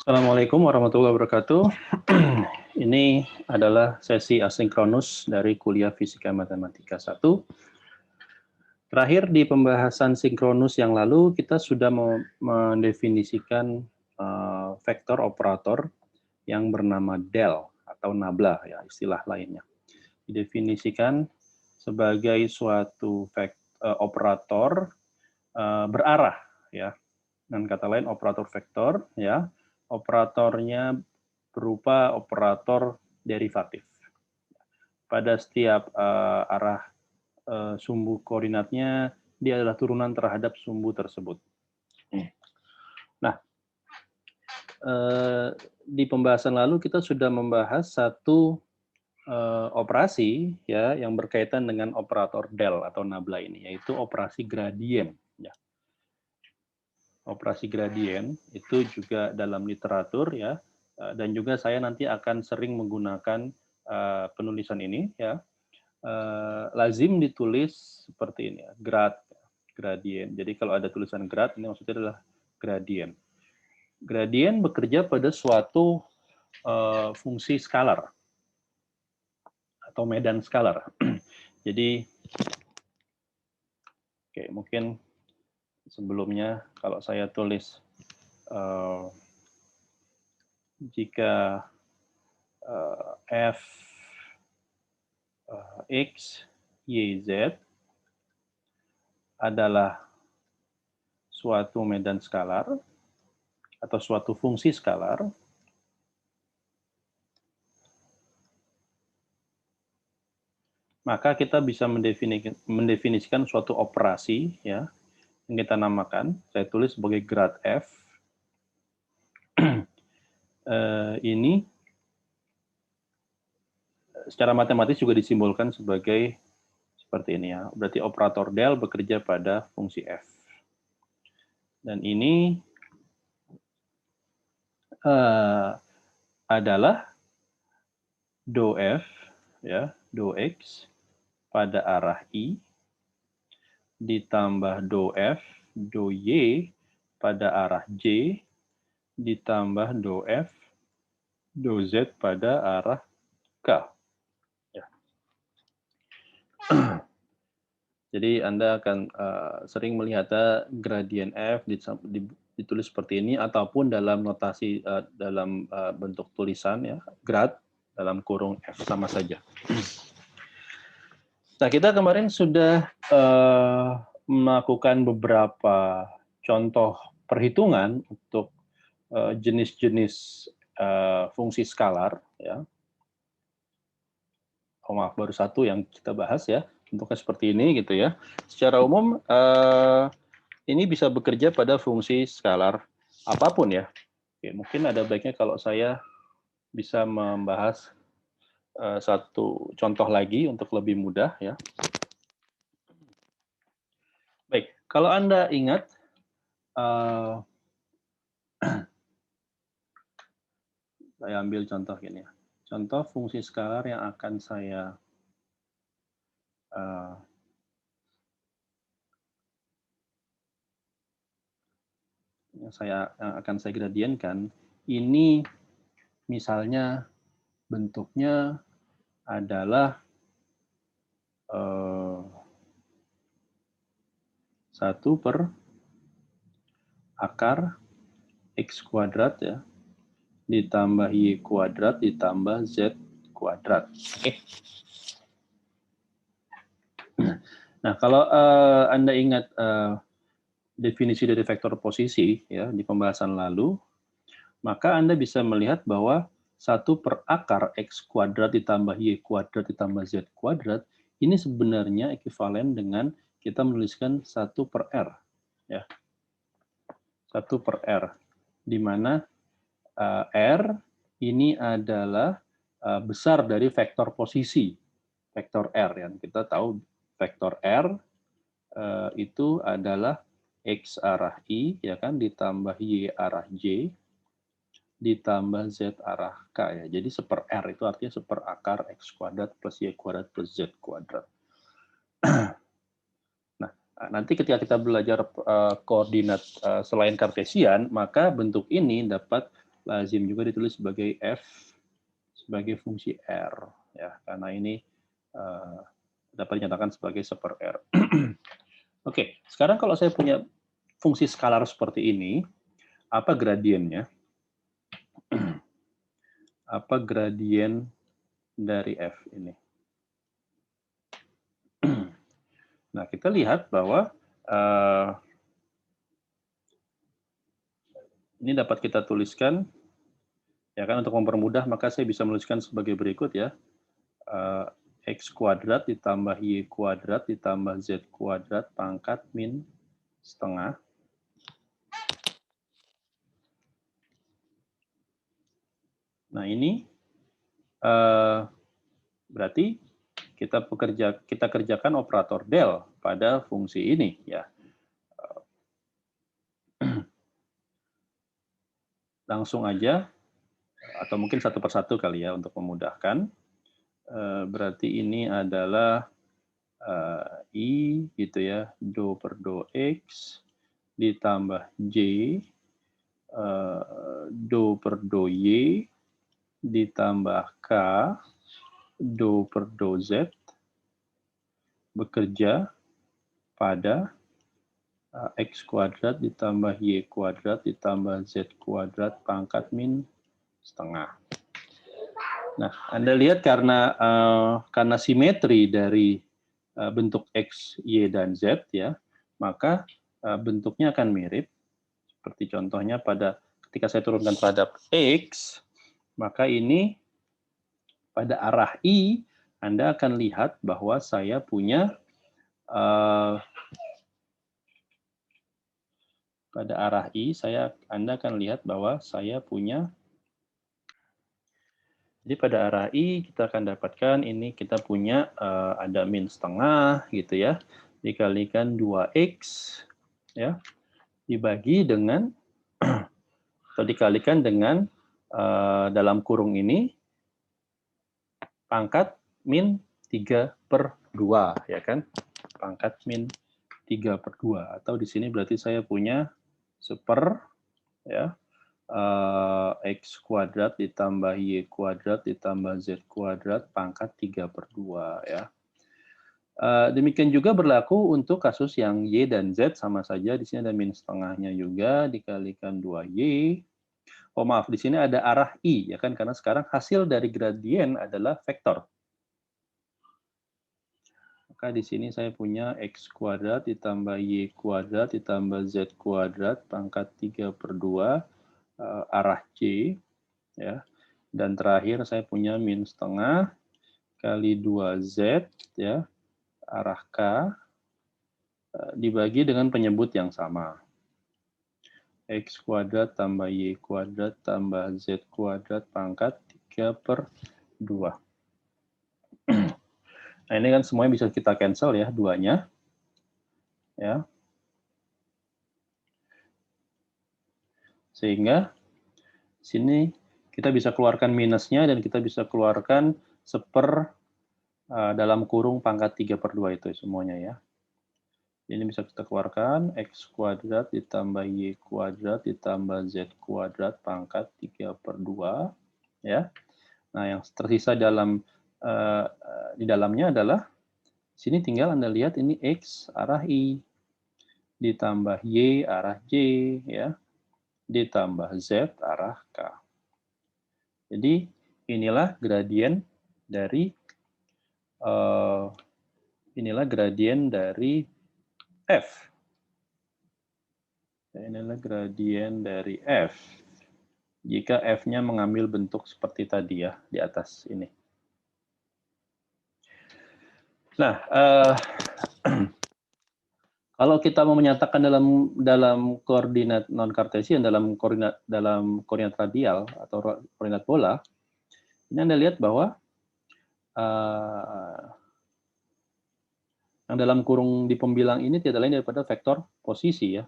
Assalamualaikum warahmatullahi wabarakatuh. Ini adalah sesi asinkronus dari kuliah Fisika Matematika 1. Terakhir di pembahasan sinkronus yang lalu, kita sudah mendefinisikan vektor operator yang bernama del atau nabla, ya, istilah lainnya. Didefinisikan sebagai suatu operator berarah, ya. Dengan kata lain, operator vektor, ya, operatornya berupa operator derivatif. Pada setiap arah sumbu koordinatnya, dia adalah turunan terhadap sumbu tersebut. Nah, di pembahasan lalu kita sudah membahas satu operasi, ya, yang berkaitan dengan operator del atau nabla ini, yaitu operasi gradien. Ya. Operasi gradien itu juga dalam literatur, ya, dan juga saya nanti akan sering menggunakan penulisan ini, ya, lazim ditulis seperti ini, ya, gradien. Jadi kalau ada tulisan grad, ini maksudnya adalah gradien. Gradien bekerja pada suatu fungsi skalar atau medan skalar. Jadi, oke, mungkin sebelumnya kalau saya tulis jika f x, y, z adalah suatu medan skalar atau suatu fungsi skalar, maka kita bisa mendefinisikan suatu operasi, ya, yang kita namakan, saya tulis sebagai grad f. Ini secara matematis juga disimbolkan sebagai seperti ini, ya. Berarti operator del bekerja pada fungsi f. Dan ini adalah do f, ya, do x pada arah i ditambah do f, do y pada arah j ditambah do f, do z pada arah k. Ya. Jadi Anda akan sering melihat gradien f ditulis seperti ini, ataupun dalam notasi dalam bentuk tulisan, ya, grad dalam kurung f, sama saja. Nah, kita kemarin sudah melakukan beberapa contoh perhitungan untuk jenis-jenis fungsi skalar, ya. Oh, maaf, baru satu yang kita bahas, ya. Bentuknya seperti ini, gitu, ya. Secara umum ini bisa bekerja pada fungsi skalar apapun, ya. Oke, mungkin ada baiknya kalau saya bisa membahas satu contoh lagi untuk lebih mudah, ya. Baik, kalau Anda ingat, saya ambil contoh gini, ya. Contoh fungsi skalar yang akan saya akan saya gradienkan, ini misalnya bentuknya adalah 1 per akar x kuadrat, ya, ditambah y kuadrat ditambah z kuadrat. Oke. Nah, kalau Anda ingat definisi dari vektor posisi, ya, di pembahasan lalu, maka Anda bisa melihat bahwa 1 per akar x kuadrat ditambah y kuadrat ditambah z kuadrat ini sebenarnya ekuivalen dengan kita menuliskan 1 per r, ya. 1 per r, di mana r ini adalah besar dari vektor posisi, vektor r, ya. Kita tahu vektor r itu adalah x arah i, ya kan, ditambah y arah j ditambah z arah k, ya. Jadi 1 per r itu artinya 1 per akar x kuadrat plus y kuadrat plus z kuadrat. Nah, nanti ketika kita belajar koordinat selain kartesian, maka bentuk ini dapat lazim juga ditulis sebagai f sebagai fungsi r, ya, karena ini dapat dinyatakan sebagai seper r. Oke, sekarang kalau saya punya fungsi skalar seperti ini, apa gradiennya? Apa gradien dari f ini? Nah, kita lihat bahwa ini dapat kita tuliskan, ya kan, untuk mempermudah, maka saya bisa menuliskan sebagai berikut, ya. X kuadrat ditambah Y kuadrat ditambah Z kuadrat pangkat min setengah. Nah, ini berarti kita kerjakan operator del pada fungsi ini, ya. Langsung aja, atau mungkin satu persatu kali ya untuk memudahkan. Berarti ini adalah I gitu ya, do per do X ditambah J do per do Y ditambah K do per do Z bekerja pada X kuadrat ditambah Y kuadrat ditambah Z kuadrat pangkat min setengah. Nah, Anda lihat karena simetri dari bentuk X, Y, dan Z, ya, maka bentuknya akan mirip. Seperti contohnya ketika saya turunkan terhadap X, maka ini pada arah I, Anda akan lihat bahwa saya punya pada arah I, Anda akan lihat bahwa saya punya, jadi pada arah I kita akan dapatkan ini kita punya ada min setengah gitu ya, dikalikan 2X ya, dibagi dengan atau dikalikan dengan dalam kurung ini pangkat min 3/2 ya kan, pangkat min 3/2, atau di sini berarti saya punya seper ya, X kuadrat ditambah Y kuadrat ditambah Z kuadrat pangkat 3/2 ya. Demikian juga berlaku untuk kasus yang Y dan Z sama saja. Di sini ada min setengahnya juga dikalikan 2Y. Oh maaf, di sini ada arah I ya kan, karena sekarang hasil dari gradien adalah vektor. Maka di sini saya punya X kuadrat ditambah Y kuadrat ditambah Z kuadrat pangkat 3/2 arah C ya. Dan terakhir saya punya min setengah kali 2Z ya arah K dibagi dengan penyebut yang sama. X kuadrat tambah Y kuadrat tambah Z kuadrat pangkat 3/2. Nah, ini kan semuanya bisa kita cancel ya, duanya. Ya. Sehingga sini kita bisa keluarkan minusnya dan kita bisa keluarkan seper dalam kurung pangkat 3/2 itu semuanya ya. Ini bisa kita keluarkan X kuadrat ditambah Y kuadrat ditambah Z kuadrat pangkat 3/2 ya. Nah, yang tersisa di dalamnya adalah sini tinggal Anda lihat ini X arah I ditambah Y arah J ya ditambah Z arah K. Jadi inilah gradien dari F. Inilah gradien dari F. Jika F-nya mengambil bentuk seperti tadi ya, di atas ini. Nah, kalau kita mau menyatakan dalam koordinat non-kartesian, dalam koordinat radial atau koordinat bola, ini Anda lihat bahwa yang dalam kurung di pembilang ini tidak lain daripada vektor posisi ya.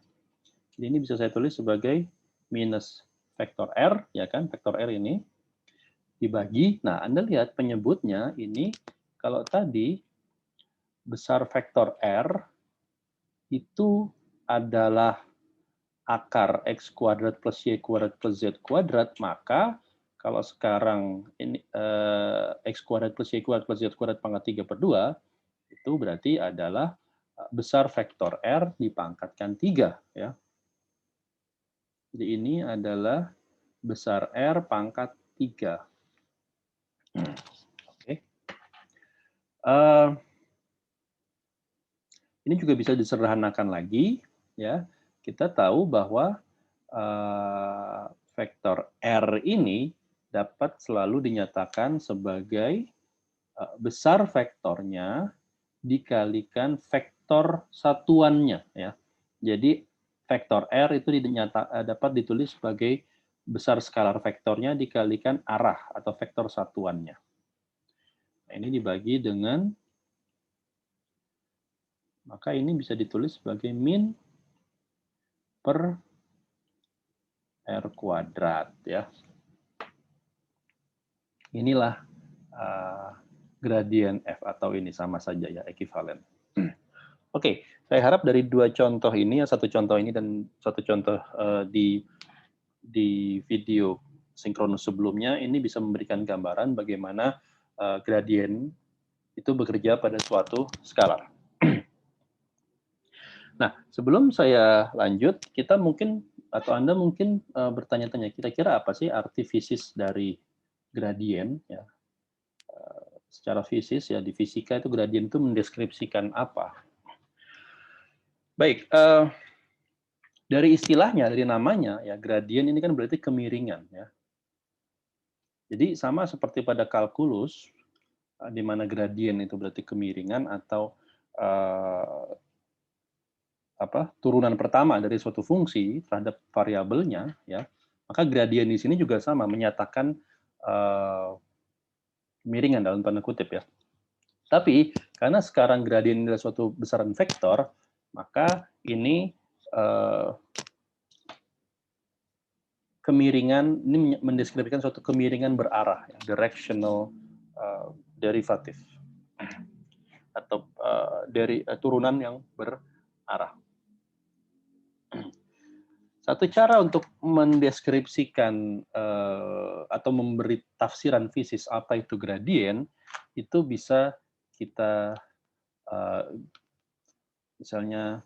Jadi ini bisa saya tulis sebagai minus vektor R, ya kan, vektor R ini dibagi, nah Anda lihat penyebutnya ini, kalau tadi besar vektor R itu adalah akar X kuadrat plus Y kuadrat plus Z kuadrat, maka kalau sekarang ini X kuadrat plus Y kuadrat plus Z kuadrat pangkat 3/2, itu berarti adalah besar vektor R dipangkatkan 3. Ya. Jadi ini adalah besar R pangkat 3. Oke. Ini juga bisa disederhanakan lagi. Ya. Kita tahu bahwa vektor R ini dapat selalu dinyatakan sebagai besar vektornya dikalikan vektor satuannya. Ya. Jadi vektor R itu dapat ditulis sebagai besar skalar vektornya dikalikan arah atau vektor satuannya. Nah, ini dibagi dengan, maka ini bisa ditulis sebagai min per R kuadrat. Ya. Inilah gradien F, atau ini sama saja ya, ekuivalen. Oke, saya harap dari dua contoh ini, satu contoh ini dan satu contoh di video sinkronus sebelumnya, ini bisa memberikan gambaran bagaimana gradien itu bekerja pada suatu skalar. Nah, sebelum saya lanjut, kita mungkin atau Anda mungkin bertanya-tanya, kira-kira apa sih arti fisis dari gradien? Ya. Secara fisis ya, di fisika itu gradien itu mendeskripsikan apa? Baik, dari istilahnya, dari namanya ya, gradien ini kan berarti kemiringan ya. Jadi sama seperti pada kalkulus, di mana gradien itu berarti kemiringan atau turunan pertama dari suatu fungsi terhadap variabelnya, ya, maka gradien di sini juga sama, menyatakan kemiringan dalam tanda kutip ya. Tapi karena sekarang gradien adalah suatu besaran vektor, maka ini kemiringan ini mendeskripsikan suatu kemiringan berarah, ya, directional derivative atau dari turunan yang berarah. Satu cara untuk mendeskripsikan atau memberi tafsiran fisis apa itu gradien, itu bisa kita misalnya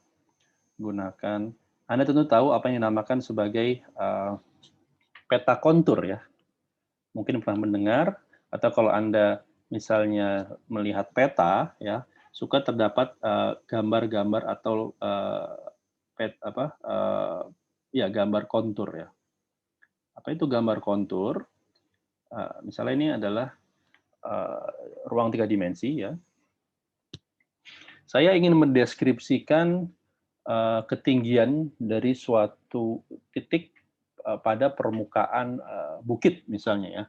gunakan, Anda tentu tahu apa yang dinamakan sebagai peta kontur ya. Mungkin pernah mendengar, atau kalau Anda misalnya melihat peta ya, suka terdapat gambar-gambar atau gambar kontur ya. Apa itu gambar kontur? Misalnya ini adalah ruang 3 dimensi ya. Saya ingin mendeskripsikan ketinggian dari suatu titik pada permukaan bukit misalnya ya.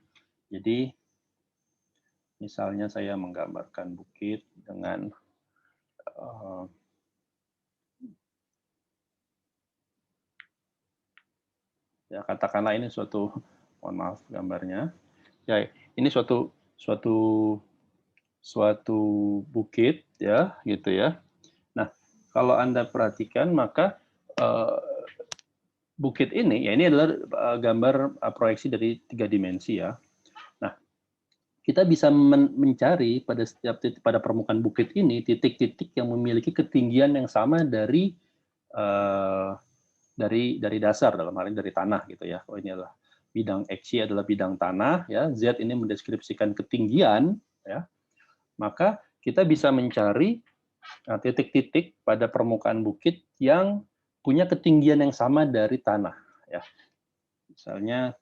Jadi misalnya saya menggambarkan bukit dengan ya katakanlah ini suatu, mohon maaf gambarnya. Ya, ini suatu bukit ya, gitu ya. Nah, kalau Anda perhatikan maka bukit ini ya, ini adalah gambar proyeksi dari 3 dimensi ya. Nah, kita bisa mencari pada setiap titik pada permukaan bukit ini titik-titik yang memiliki ketinggian yang sama dari dasar, dalam hal ini dari tanah gitu ya. Oh, ini adalah bidang X, Y adalah bidang tanah ya. Z ini mendeskripsikan ketinggian ya. Maka kita bisa mencari titik-titik pada permukaan bukit yang punya ketinggian yang sama dari tanah ya. Misalnya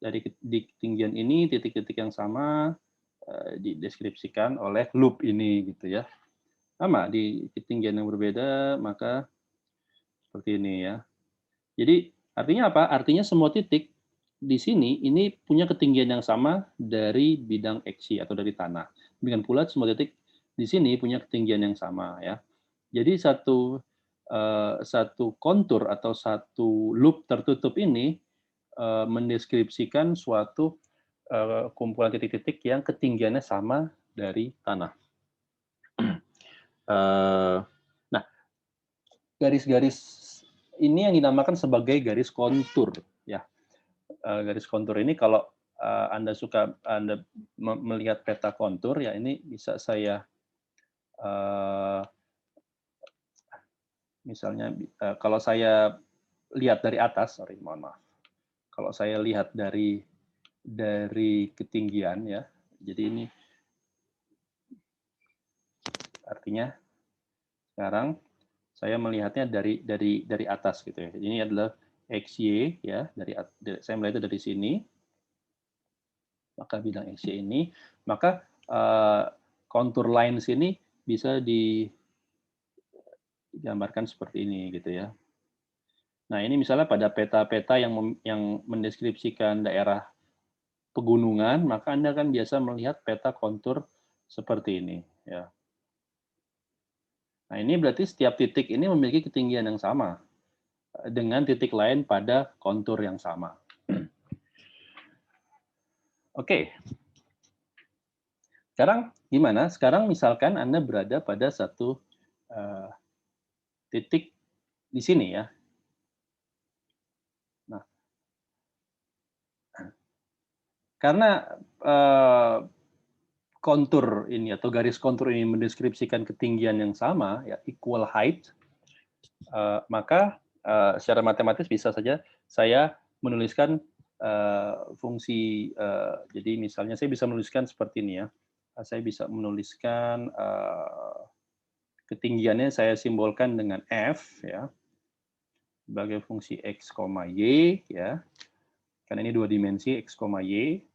dari di ketinggian ini titik-titik yang sama dideskripsikan oleh loop ini gitu ya. Sama di ketinggian yang berbeda maka seperti ini ya. Jadi artinya apa? Artinya semua titik di sini ini punya ketinggian yang sama dari bidang X atau dari tanah. Demikian pula semua titik di sini punya ketinggian yang sama ya. Jadi satu kontur atau satu loop tertutup ini mendeskripsikan suatu kumpulan titik-titik yang ketinggiannya sama dari tanah. Nah, garis-garis ini yang dinamakan sebagai garis kontur, ya. Garis kontur ini kalau Anda melihat peta kontur, ya ini bisa saya misalnya kalau saya lihat dari atas, sorry, mohon maaf. Kalau saya lihat dari ketinggian, ya, jadi ini artinya sekarang saya melihatnya dari atas gitu ya. Ini adalah XY ya, saya melihatnya dari sini, maka bidang XY ini, maka kontur line sini bisa digambarkan seperti ini gitu ya. Nah, ini misalnya pada peta-peta yang mendeskripsikan daerah pegunungan, maka Anda kan biasa melihat peta kontur seperti ini ya. Nah, ini berarti setiap titik ini memiliki ketinggian yang sama dengan titik lain pada kontur yang sama. Oke. Sekarang gimana? Sekarang misalkan Anda berada pada satu titik di sini ya. Nah, karena kontur ini atau garis kontur ini mendeskripsikan ketinggian yang sama, ya equal height, maka secara matematis bisa saja saya menuliskan fungsi, jadi misalnya saya bisa menuliskan seperti ini ya. Saya bisa menuliskan ketinggiannya saya simbolkan dengan F ya, sebagai fungsi X, Y ya. Karena ini dua dimensi X, Y.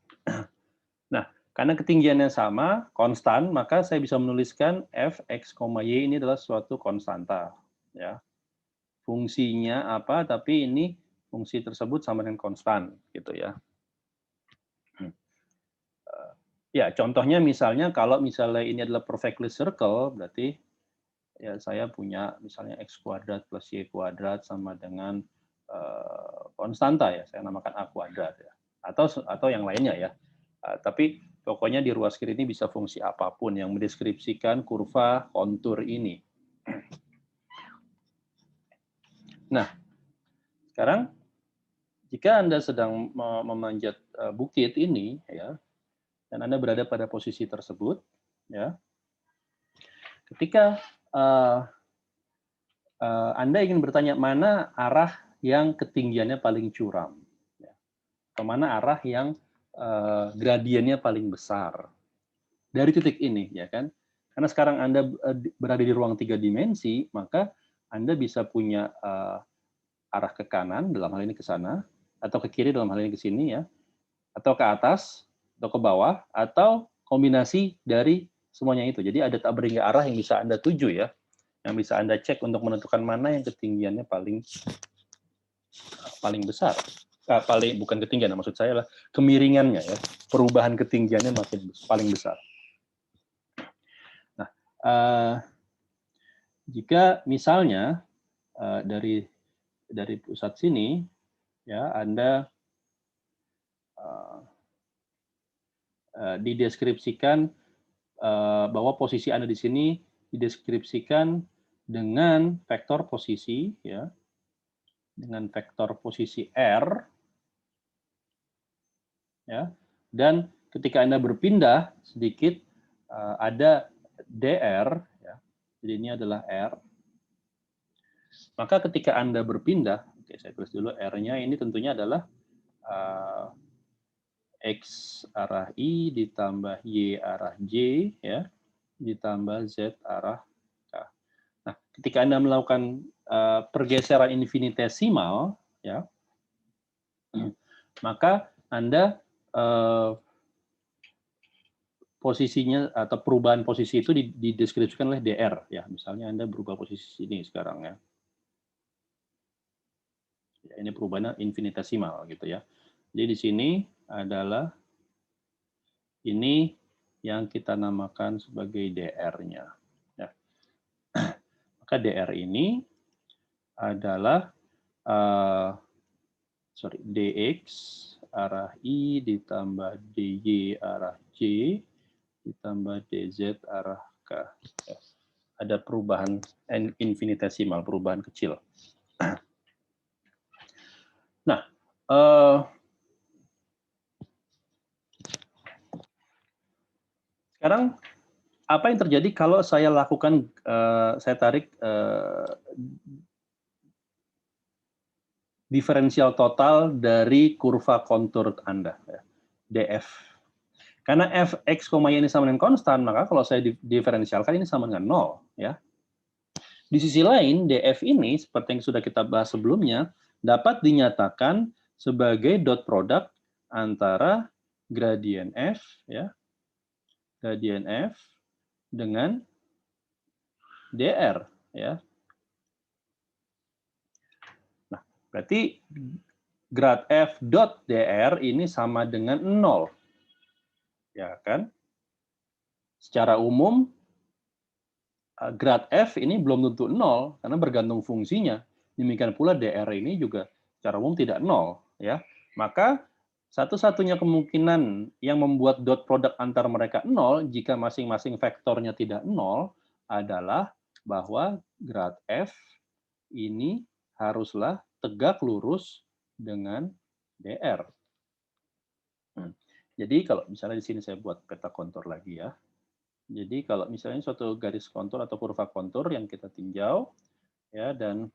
Nah, karena ketinggiannya sama, konstan, maka saya bisa menuliskan F, X, Y ini adalah suatu konstanta ya. Fungsinya apa, tapi ini fungsi tersebut sama dengan konstan gitu ya. Ya, contohnya misalnya kalau misalnya ini adalah perfectly circle, berarti ya saya punya misalnya x kuadrat plus y kuadrat sama dengan konstanta ya, saya namakan a kuadrat ya, atau yang lainnya ya. Tapi pokoknya di ruas kiri ini bisa fungsi apapun yang mendeskripsikan kurva kontur ini. Nah, sekarang jika Anda sedang memanjat bukit ini ya, dan Anda berada pada posisi tersebut ya, ketika Anda ingin bertanya mana arah yang ketinggiannya paling curam, ya, atau mana arah yang gradiennya paling besar dari titik ini, ya kan? Karena sekarang Anda berada di ruang 3 dimensi, maka Anda bisa punya arah ke kanan, dalam hal ini ke sana, atau ke kiri, dalam hal ini ke sini, ya, atau ke atas, atau ke bawah, atau kombinasi dari semuanya itu. Jadi ada tabring arah yang bisa Anda tuju ya, yang bisa Anda cek untuk menentukan mana yang ketinggiannya paling besar. Bukan ketinggian, maksud saya lah kemiringannya ya, perubahan ketinggiannya paling besar. Nah, jika misalnya dari pusat sini ya Anda dideskripsikan bahwa posisi Anda di sini dideskripsikan dengan vektor posisi ya, dengan vektor posisi R ya, dan ketika Anda berpindah sedikit ada DR ya, jadi ini adalah R, maka ketika Anda berpindah, oke saya tulis dulu R-nya, ini tentunya adalah X arah I ditambah Y arah J ya, ditambah Z arah K. Nah, ketika Anda melakukan pergeseran infinitesimal ya, maka Anda posisinya atau perubahan posisi itu dideskripsikan oleh DR ya. Misalnya Anda berubah posisi sini sekarang ya. Ya, ini perubahannya infinitesimal gitu ya. Jadi di sini adalah ini yang kita namakan sebagai DR-nya. Ya. Maka DR ini adalah dx arah I ditambah dy arah J ditambah dz arah K. Ya. Ada perubahan infinitesimal, perubahan kecil. Nah, sekarang apa yang terjadi kalau saya lakukan, saya tarik diferensial total dari kurva kontur Anda, ya, DF. Karena fx, y ini sama dengan konstan, maka kalau saya diferensialkan ini sama dengan 0. Ya. Di sisi lain, DF ini, seperti yang sudah kita bahas sebelumnya, dapat dinyatakan sebagai dot product antara gradien F, ya, gradien F dengan DR. Ya. Nah, berarti grad F dot DR ini sama dengan 0. Ya kan? Secara umum, grad F ini belum tentu 0 karena bergantung fungsinya. Demikian pula DR ini juga secara umum tidak 0. Ya. Maka satu-satunya kemungkinan yang membuat dot product antar mereka 0 jika masing-masing vektornya tidak 0 adalah bahwa grad F ini haruslah tegak lurus dengan DR. Jadi kalau misalnya di sini saya buat peta kontur lagi ya. Jadi kalau misalnya suatu garis kontur atau kurva kontur yang kita tinjau, ya, dan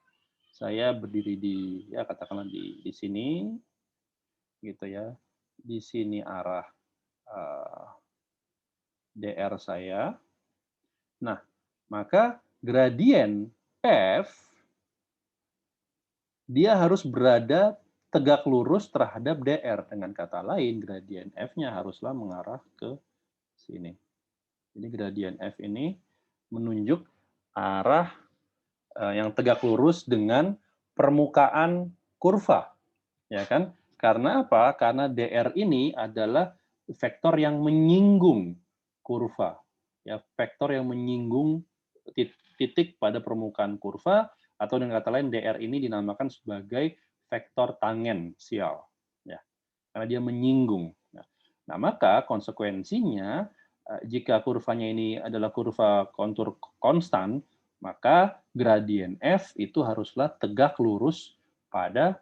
saya berdiri di, ya katakanlah di sini, gitu ya. Di sini arah DR saya. Nah, maka gradien F dia harus berada tegak lurus terhadap DR. Dengan kata lain, gradien F-nya haruslah mengarah ke sini. Jadi gradien F ini menunjuk arah yang tegak lurus dengan permukaan kurva, ya kan? Karena apa? Karena DR ini adalah vektor yang menyinggung kurva, ya, vektor yang menyinggung titik pada permukaan kurva, atau dengan kata lain DR ini dinamakan sebagai vektor tangensial, ya, karena dia menyinggung. Nah, maka konsekuensinya jika kurvanya ini adalah kurva kontur konstan, maka gradien F itu haruslah tegak lurus pada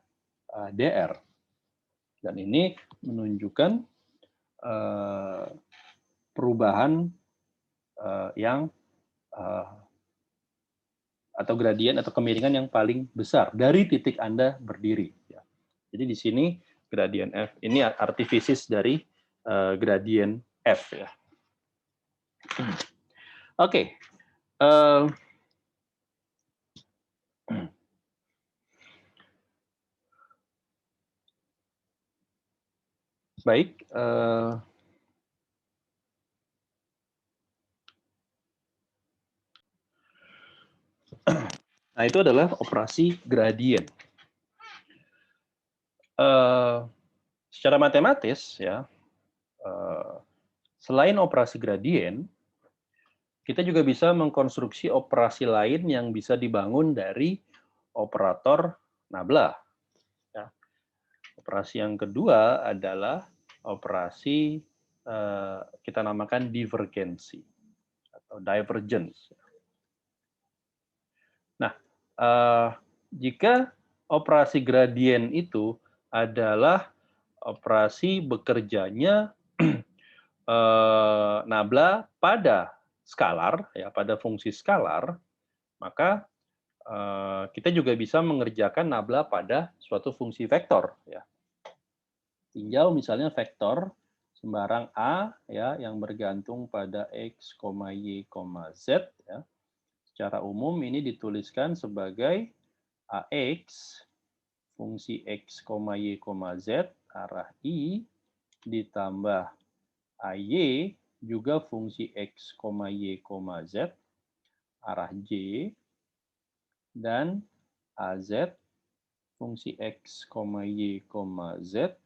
DR. Dan ini menunjukkan perubahan yang atau gradien atau kemiringan yang paling besar dari titik Anda berdiri. Jadi di sini gradien F ini artifisis dari gradien F. Ya. Oke. Baik. Nah, itu adalah operasi gradien. Secara matematis, ya, selain operasi gradien, kita juga bisa mengkonstruksi operasi lain yang bisa dibangun dari operator nabla. Ya. Operasi yang kedua adalah operasi kita namakan divergensi atau divergence. Nah, jika operasi gradien itu adalah operasi bekerjanya nabla pada skalar, ya, pada fungsi skalar, maka kita juga bisa mengerjakan nabla pada suatu fungsi vektor. Ya. Tinjau misalnya vektor sembarang A, ya, yang bergantung pada X, Y, Z. Ya. Secara umum ini dituliskan sebagai AX, fungsi X, Y, Z, arah I, ditambah AY, juga fungsi X, Y, Z, arah J, dan AZ, fungsi X, Y, Z,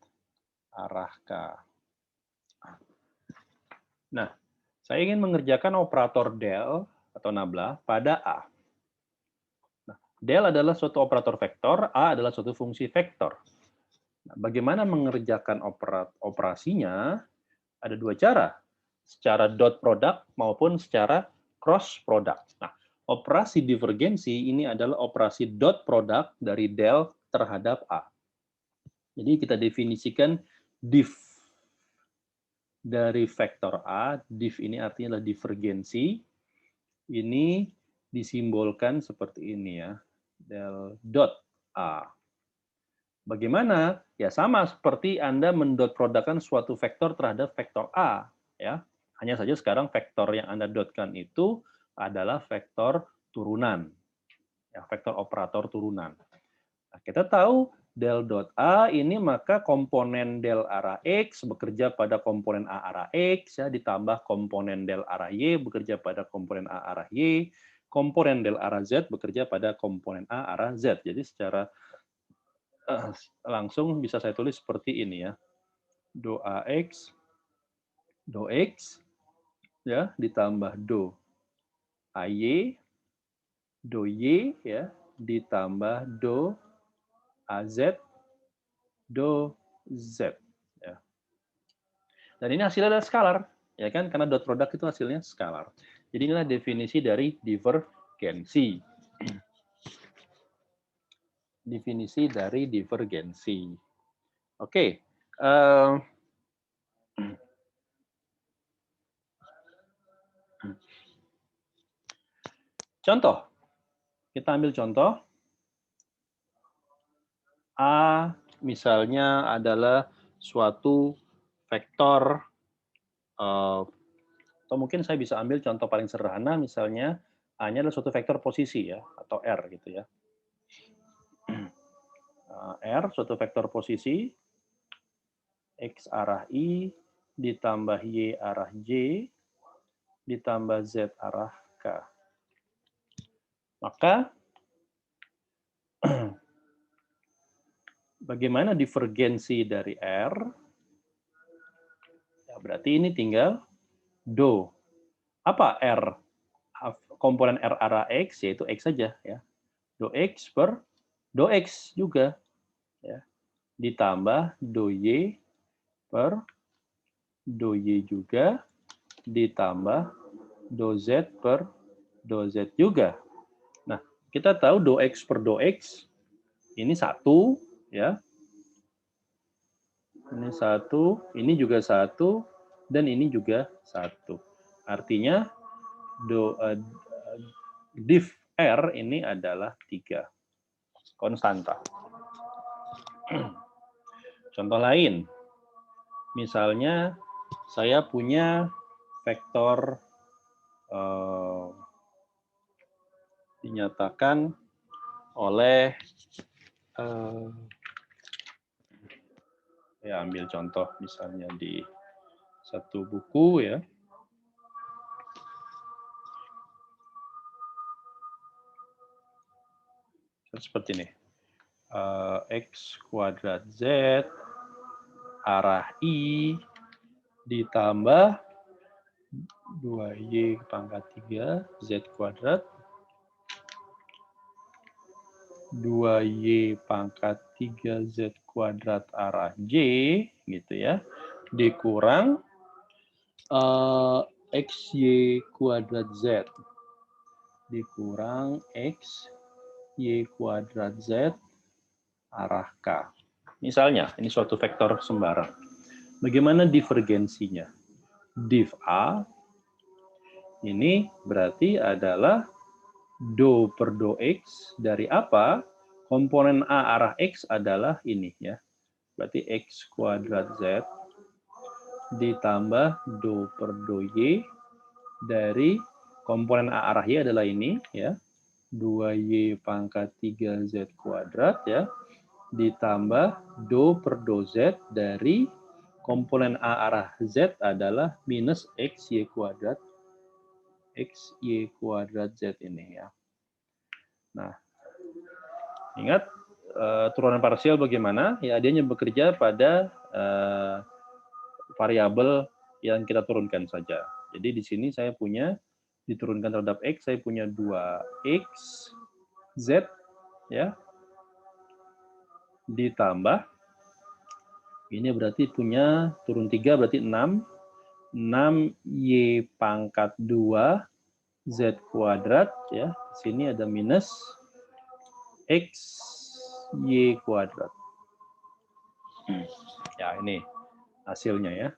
arah K. Nah, saya ingin mengerjakan operator del atau nabla pada A. Nah, del adalah suatu operator vektor, A adalah suatu fungsi vektor. Nah, bagaimana mengerjakan operasinya? Ada dua cara, secara dot product maupun secara cross product. Nah, operasi divergensi ini adalah operasi dot product dari del terhadap A. Jadi kita definisikan div dari vektor A. Div ini artinya adalah divergensi. Ini disimbolkan seperti ini ya, del dot A. Bagaimana? Ya sama seperti Anda mendot produkkan suatu vektor terhadap vektor A, ya. Hanya saja sekarang vektor yang Anda dotkan itu adalah vektor turunan, ya, vektor operator turunan. Nah, kita tahu del dot A ini maka komponen del arah X bekerja pada komponen A arah X, ya, ditambah komponen del arah Y bekerja pada komponen A arah Y, komponen del arah Z bekerja pada komponen A arah Z. Jadi secara langsung bisa saya tulis seperti ini ya. Do AX, do X, ya, ditambah do AY, do Y, ya, ditambah do AZ, do Z. Ya. Dan ini hasilnya adalah skalar, ya kan? Karena dot product itu hasilnya skalar. Jadi inilah definisi dari divergensi. Definisi dari divergensi. Oke. Contoh. Kita ambil contoh. A misalnya adalah suatu vektor, atau mungkin saya bisa ambil contoh paling sederhana, misalnya A-nya adalah suatu vektor posisi ya, atau R gitu ya. R suatu vektor posisi, X arah I, ditambah Y arah J, ditambah Z arah K. Maka, bagaimana divergensi dari R? Ya, berarti ini tinggal do. Apa R? Komponen R arah X, yaitu X saja. Ya. Do X per do X juga. Ya. Ditambah do Y per do Y juga, ditambah do Z per do Z juga. Nah, kita tahu do X per do X, ini satu, ya. Ini satu, ini juga satu, dan ini juga satu. Artinya, div R ini adalah 3. Konstanta. Contoh lain, misalnya saya punya vektor dinyatakan oleh ya ambil contoh misalnya di satu buku ya. Seperti ini. X kuadrat Z arah I ditambah 2Y pangkat 3 Z kuadrat 2Y pangkat 3 Z kuadrat arah J gitu ya, dikurang XY kuadrat Z dikurang XY kuadrat Z arah K. Misalnya, ini suatu vektor sembarang. Bagaimana divergensinya? Div A ini berarti adalah do per do X dari apa? Komponen A arah X adalah ini ya. Berarti X kuadrat Z ditambah do per do Y dari komponen A arah Y adalah ini ya. 2Y pangkat 3Z kuadrat ya. Ditambah do per do Z dari komponen A arah Z adalah minus XY kuadrat Z ini ya. Nah, ingat turunan parsial bagaimana? Ya, dia hanya bekerja pada variabel yang kita turunkan saja. Jadi di sini saya punya diturunkan terhadap X, saya punya 2X Z ya. Ditambah ini berarti punya turun 3 berarti 6. 6Y pangkat 2 Z kuadrat ya. Di sini ada minus XY kuadrat. Ya, ini hasilnya ya.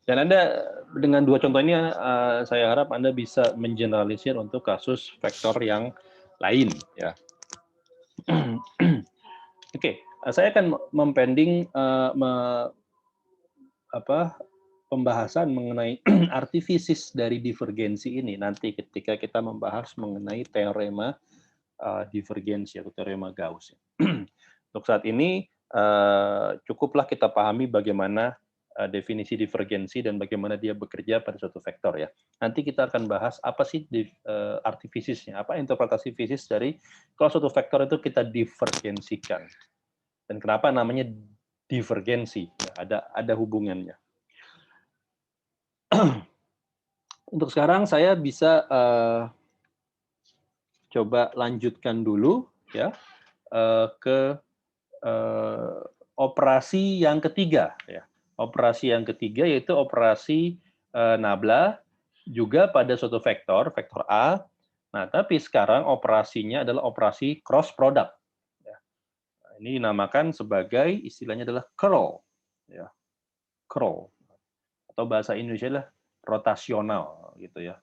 Dan Anda dengan dua contoh ini saya harap Anda bisa mengeneralisir untuk kasus vektor yang lain ya. Oke, saya akan mempending pembahasan mengenai artifisis dari divergensi ini nanti ketika kita membahas mengenai teorema divergensi atau teorema Gauss. Untuk saat ini cukuplah kita pahami bagaimana definisi divergensi dan bagaimana dia bekerja pada suatu vektor ya. Nanti kita akan bahas apa sih artifisisnya, apa interpretasi fisis dari kalau suatu vektor itu kita divergensikan dan kenapa namanya divergensi, ya, ada hubungannya. Untuk sekarang saya bisa coba lanjutkan dulu ya ke operasi yang ketiga ya. Operasi yang ketiga yaitu operasi nabla juga pada suatu vektor A. Nah, tapi sekarang operasinya adalah operasi cross product. Ya. Nah, ini dinamakan sebagai istilahnya adalah curl ya. Curl atau bahasa Indonesia adalah rotasional gitu ya.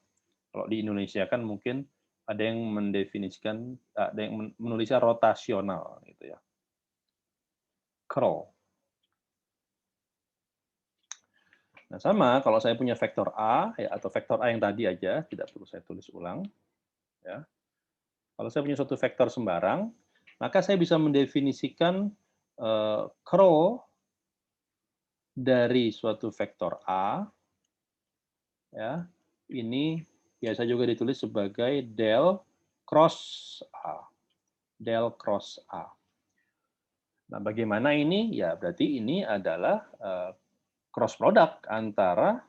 Kalau di Indonesia kan mungkin ada yang mendefinisikan, ada yang menulisnya rotasional gitu ya. Curl. Nah, sama kalau saya punya vektor A ya, atau vektor A yang tadi aja, tidak perlu saya tulis ulang ya. Kalau saya punya suatu vektor sembarang, maka saya bisa mendefinisikan curl dari suatu vektor A ya. Ini biasa juga ditulis sebagai del cross A. Del cross A. Nah, bagaimana ini? Ya, berarti ini adalah cross product antara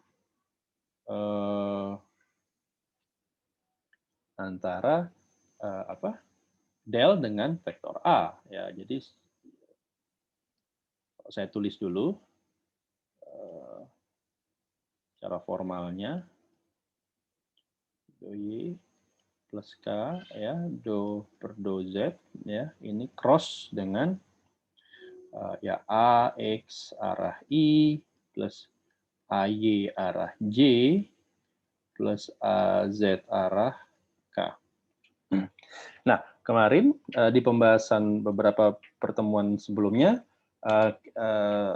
del dengan vektor A ya. Jadi saya tulis dulu secara formalnya do y plus k ya, do per do z ya, ini cross dengan ya a x arah i plus ay arah j plus az arah k. Nah, kemarin di pembahasan beberapa pertemuan sebelumnya,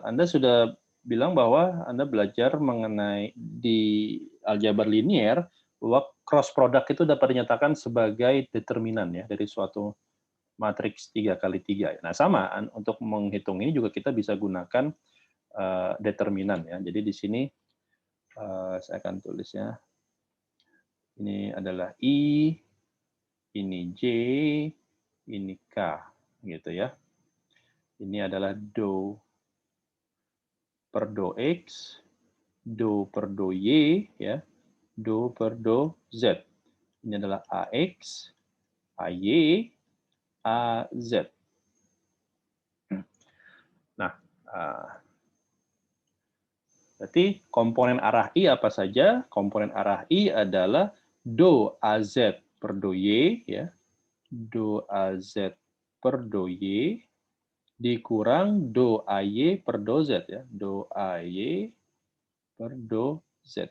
Anda sudah bilang bahwa Anda belajar mengenai di aljabar linier, bahwa cross product itu dapat dinyatakan sebagai determinan ya dari suatu matriks 3x3. Nah, sama untuk menghitung ini juga kita bisa gunakan determinan ya. Jadi di sini saya akan tulisnya, ini adalah I, ini J, ini K, gitu ya. Ini adalah do per do X, do per do Y, ya, do per do Z. Ini adalah AX, AY, AZ. Nah, berarti komponen arah I apa saja? Komponen arah I adalah do AZ per do Y, ya, do AZ per do Y, dikurang do AY per do Z ya, do AY per do Z.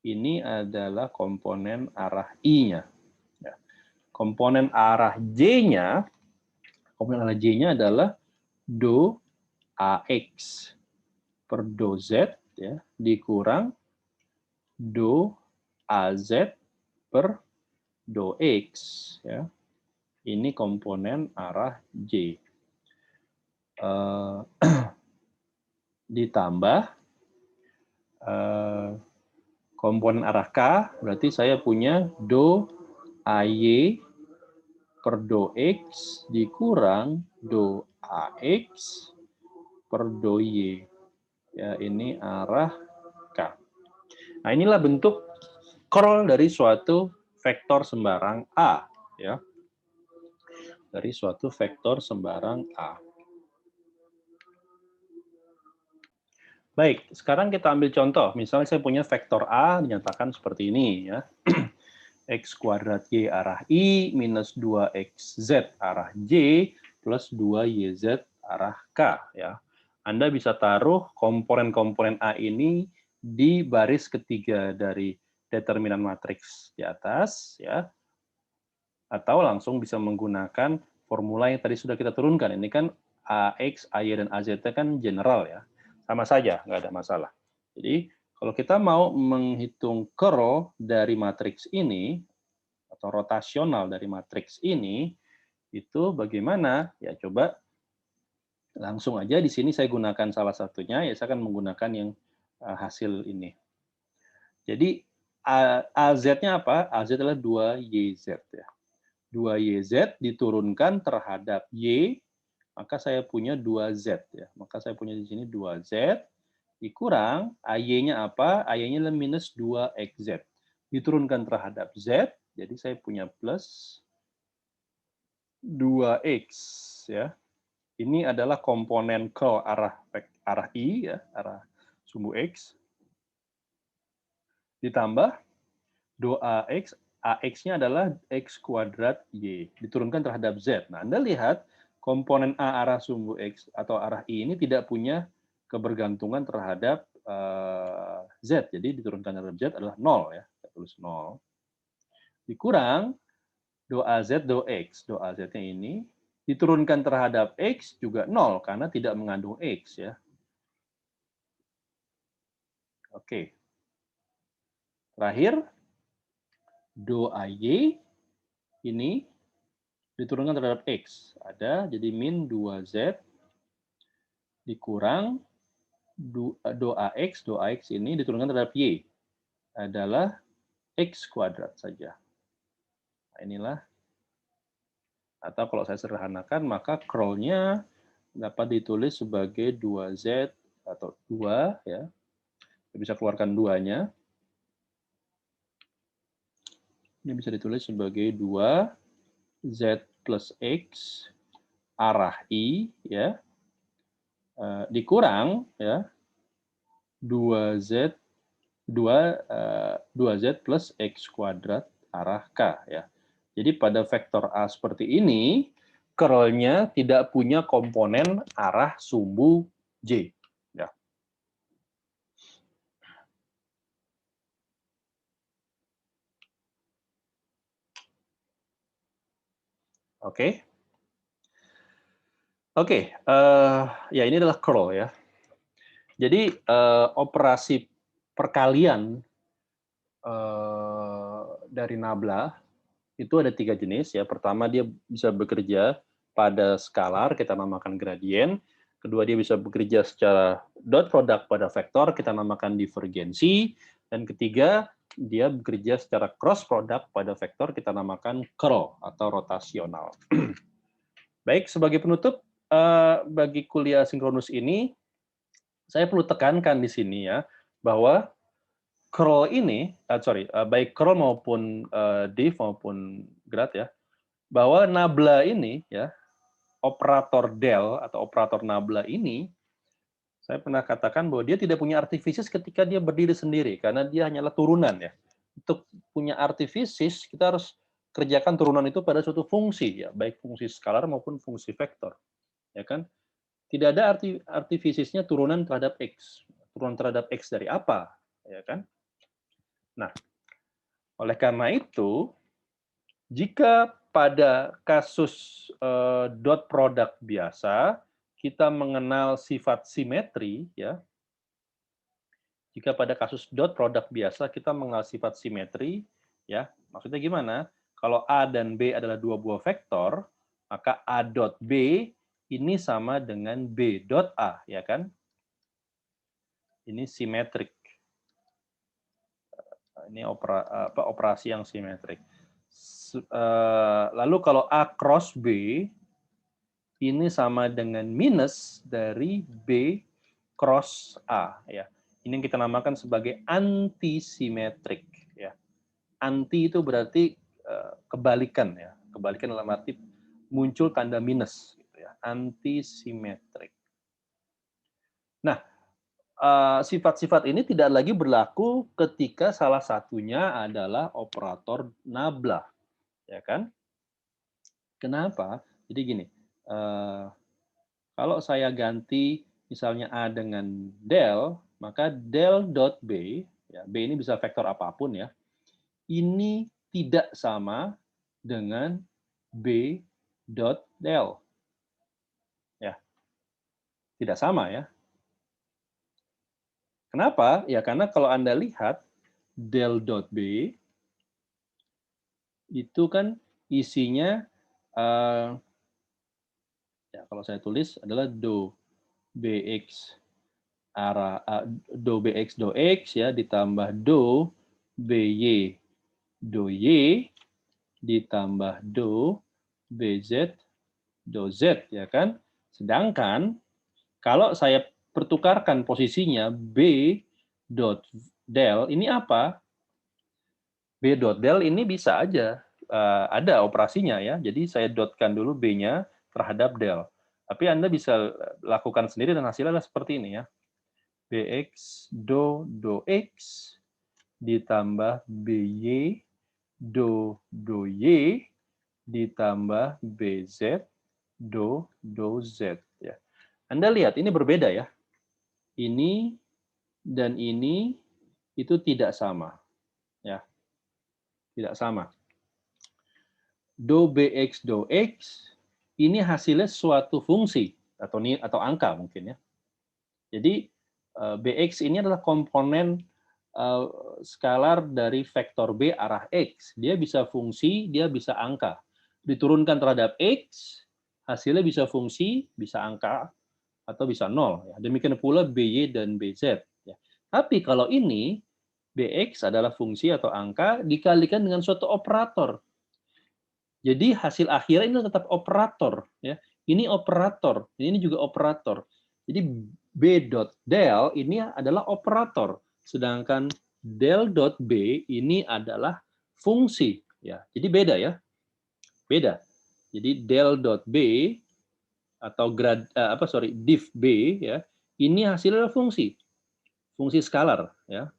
Ini adalah komponen arah I-nya. Ya. Komponen arah J-nya, adalah do AX per do Z ya, dikurang do AZ per do X ya. Ini komponen arah J. Ditambah komponen arah K, berarti saya punya do AY per do X dikurang do AX per do Y. Ya, ini arah K. Nah, inilah bentuk curl dari suatu vektor sembarang A. Ya. Dari suatu vektor sembarang A. Baik, sekarang kita ambil contoh. Misalnya saya punya vektor A dinyatakan seperti ini ya. X kuadrat Y arah I minus 2XZ arah J plus 2YZ arah K, ya. Anda bisa taruh komponen-komponen A ini di baris ketiga dari determinan matriks di atas, ya, atau langsung bisa menggunakan formula yang tadi sudah kita turunkan. Ini kan AX, AY, dan AZ kan general, ya. Sama saja, nggak ada masalah. Jadi, kalau kita mau menghitung curl dari matriks ini, atau rotasional dari matriks ini, itu bagaimana? Ya, coba langsung aja di sini saya gunakan salah satunya, ya saya akan menggunakan yang hasil ini. Jadi AZ-nya apa? AZ adalah 2YZ, ya. 2YZ diturunkan terhadap Y, maka saya punya 2Z, ya. Maka saya punya di sini 2Z dikurang AY-nya apa? AY-nya adalah minus 2XZ. Diturunkan terhadap Z, jadi saya punya plus 2X, ya. Ini adalah komponen curl arah I, ya, arah sumbu X, ditambah 2AX, AX-nya adalah X kuadrat Y, diturunkan terhadap Z. Nah, Anda lihat komponen A arah sumbu X atau arah I ini tidak punya kebergantungan terhadap Z, jadi diturunkan terhadap Z adalah 0, ya, saya tulis 0. Dikurang 2AZ, 2X, 2AZ-nya ini diturunkan terhadap X juga 0, karena tidak mengandung X, ya. Oke. Terakhir, do-AY ini diturunkan terhadap X. Ada, jadi min 2Z dikurang do-AX, do-AX ini diturunkan terhadap Y. Adalah X kuadrat saja. Nah, inilah, atau kalau saya sederhanakan, maka curl-nya dapat ditulis sebagai 2Z atau 2, ya. Saya bisa keluarkan 2-nya. Ini bisa ditulis sebagai 2Z plus X arah I, ya, dikurang, ya, 2Z 2Z plus X kuadrat arah K, ya. Jadi pada vektor A seperti ini, curl-nya tidak punya komponen arah sumbu J, ya. Oke. Oke, ya ini adalah curl, ya. Jadi operasi perkalian dari nabla itu ada 3 jenis, ya. Pertama, dia bisa bekerja pada skalar, kita namakan gradien. Kedua, dia bisa bekerja secara dot product pada vektor, kita namakan divergensi. Dan ketiga, dia bekerja secara cross product pada vektor, kita namakan curl atau rotasional. Baik, sebagai penutup, bagi kuliah sinkronus ini, saya perlu tekankan di sini, ya, bahwa curl ini, baik curl maupun div maupun grad, ya, bahwa nabla ini, ya, operator del atau operator nabla ini, saya pernah katakan bahwa dia tidak punya artifisis ketika dia berdiri sendiri, karena dia hanyalah turunan, ya. Untuk punya artifisis, kita harus kerjakan turunan itu pada suatu fungsi, ya, baik fungsi skalar maupun fungsi vektor, ya kan? Tidak ada artifisisnya turunan terhadap X. Turunan terhadap X dari apa, ya kan? Nah, oleh karena itu, jika pada kasus dot product biasa, kita mengenal sifat simetri, ya. Jika pada kasus dot product biasa, kita mengenal sifat simetri, ya. Maksudnya gimana? Kalau A dan B adalah dua buah vektor, maka A dot B ini sama dengan B dot A, ya kan? Ini simetrik. Ini operasi yang simetrik. Lalu kalau A cross B, ini sama dengan minus dari B cross A, ya. Ini yang kita namakan sebagai antisimetrik, ya. Anti itu berarti kebalikan, ya. Kebalikan dalam arti muncul tanda minus, gitu ya. Antisimetrik. Nah, sifat-sifat ini tidak lagi berlaku ketika salah satunya adalah operator nabla, ya kan? Kenapa? Jadi gini, Kalau saya ganti misalnya A dengan del, maka del.b, ya, B ini bisa vektor apapun ya, ini tidak sama dengan B.del. Ya, tidak sama ya. Kenapa? Ya karena kalau Anda lihat del.b itu kan isinya ya kalau saya tulis adalah do bx do bx do x ya ditambah do by do y ditambah do bz do z ya kan. Sedangkan kalau saya pertukarkan posisinya b dot del ini apa? B dot del ini bisa aja ada operasinya ya. Jadi saya dotkan dulu B-nya terhadap del. Tapi Anda bisa lakukan sendiri dan hasilnya adalah seperti ini ya. Bx do x ditambah by do y ditambah bz do z ya. Anda lihat ini berbeda ya. Ini dan ini itu tidak sama ya. Tidak sama. Do bx do x ini hasilnya suatu fungsi atau angka mungkin ya. Jadi bx ini adalah komponen skalar dari vektor b arah x. Dia bisa fungsi, dia bisa angka. Diturunkan terhadap x, hasilnya bisa fungsi, bisa angka, atau bisa nol. Ya. Demikian pula by dan bz. Ya. Tapi kalau ini bx adalah fungsi atau angka dikalikan dengan suatu operator. Jadi hasil akhirnya ini tetap operator ya. Ini operator, ini juga operator. Jadi b.del ini adalah operator, sedangkan del.b ini adalah fungsi ya. Jadi beda ya. Beda. Jadi del.b atau div b ya. Ini hasilnya adalah fungsi. Fungsi skalar ya.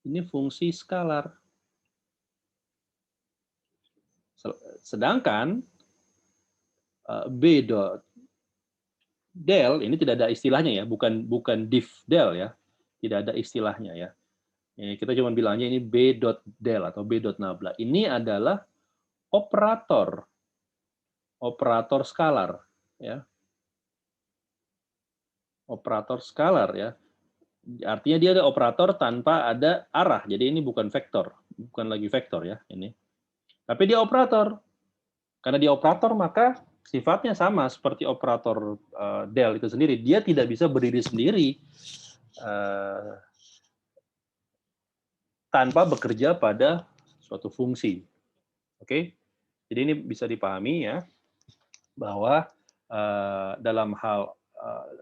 Ini fungsi skalar. Sedangkan b dot del ini tidak ada istilahnya ya, bukan div del ya, tidak ada istilahnya ya. Ini kita cuma bilangnya ini b dot del atau b dot nabla. Ini adalah operator, operator skalar ya, operator skalar ya. Artinya dia ada operator tanpa ada arah. Jadi ini bukan vektor, bukan lagi vektor ya ini. Tapi dia operator. Karena dia operator maka sifatnya sama seperti operator del itu sendiri. Dia tidak bisa berdiri sendiri tanpa bekerja pada suatu fungsi. Oke, jadi ini bisa dipahami ya bahwa dalam hal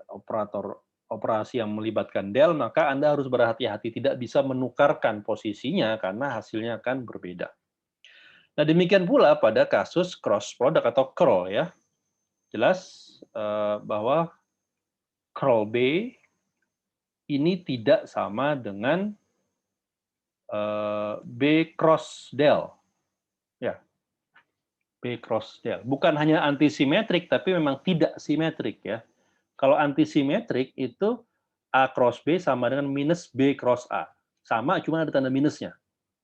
operator operasi yang melibatkan del maka Anda harus berhati-hati tidak bisa menukarkan posisinya karena hasilnya akan berbeda. Nah demikian pula pada kasus cross product atau curl ya. Jelas bahwa curl B ini tidak sama dengan B cross del. Ya, B cross del. Bukan hanya antisimetrik, tapi memang tidak simetrik ya. Kalau antisimetrik itu A cross B sama dengan minus B cross A. Sama, cuma ada tanda minusnya.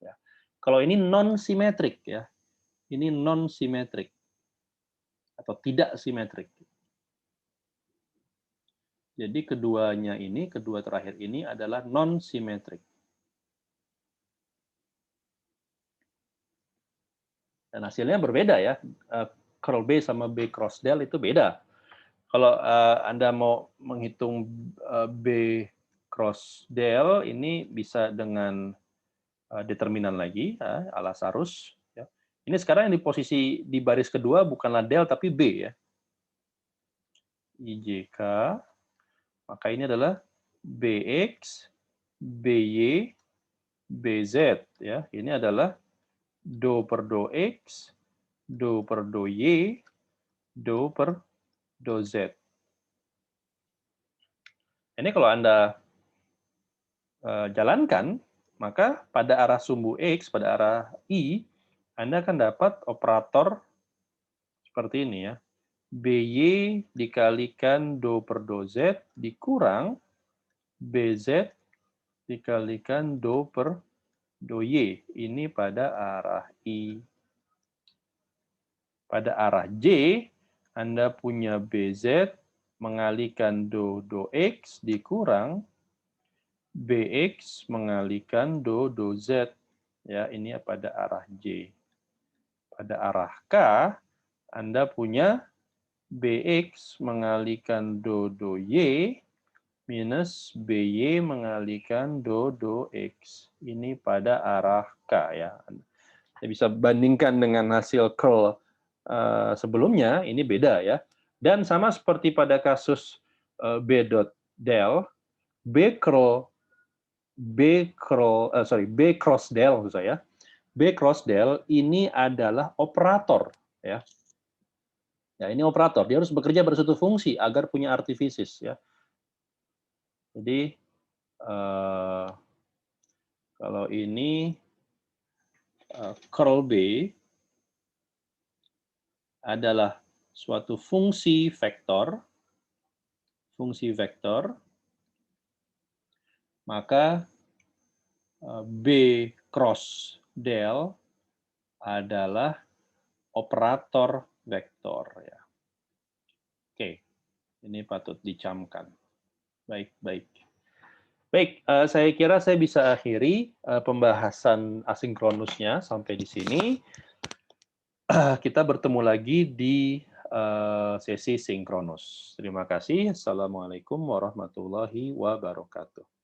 Ya. Kalau ini non simetrik ya, ini non simetrik atau tidak simetrik. Jadi keduanya ini, kedua terakhir ini adalah non simetrik. Dan hasilnya berbeda ya. Curl B sama B cross del itu beda. Kalau Anda mau menghitung B cross del, ini bisa dengan determinan lagi, Alasarus. Ya. Ini sekarang yang di posisi di baris kedua bukanlah del tapi B ya. IJK, maka ini adalah BX, BY, BZ. Ya. Ini adalah do per do X, do per do Y, do per do Z. Ini kalau Anda jalankan, maka pada arah sumbu X, pada arah I, Anda akan dapat operator seperti ini ya. BY dikalikan do per do Z dikurang BZ dikalikan do per do Y. Ini pada arah I. Pada arah J, Anda punya BZ mengalihkan do X dikurang BX mengalihkan do Z. Ya, ini pada arah J. Pada arah K, Anda punya BX mengalihkan do Y minus BY mengalihkan do X. Ini pada arah K ya. Anda bisa bandingkan dengan hasil curl sebelumnya, ini beda ya. Dan sama seperti pada kasus B dot del, B cross del maksud saya. B cross del ini adalah operator ya. Ya, ini operator, dia harus bekerja pada suatu fungsi agar punya artifisis ya. Jadi kalau ini curl B adalah suatu fungsi vektor, maka B cross del adalah operator vektor ya. Oke, ini patut dicamkan. Baik. Baik, saya kira saya bisa akhiri pembahasan asinkronusnya sampai di sini. Kita bertemu lagi di sesi sinkronus. Terima kasih. Assalamualaikum warahmatullahi wabarakatuh.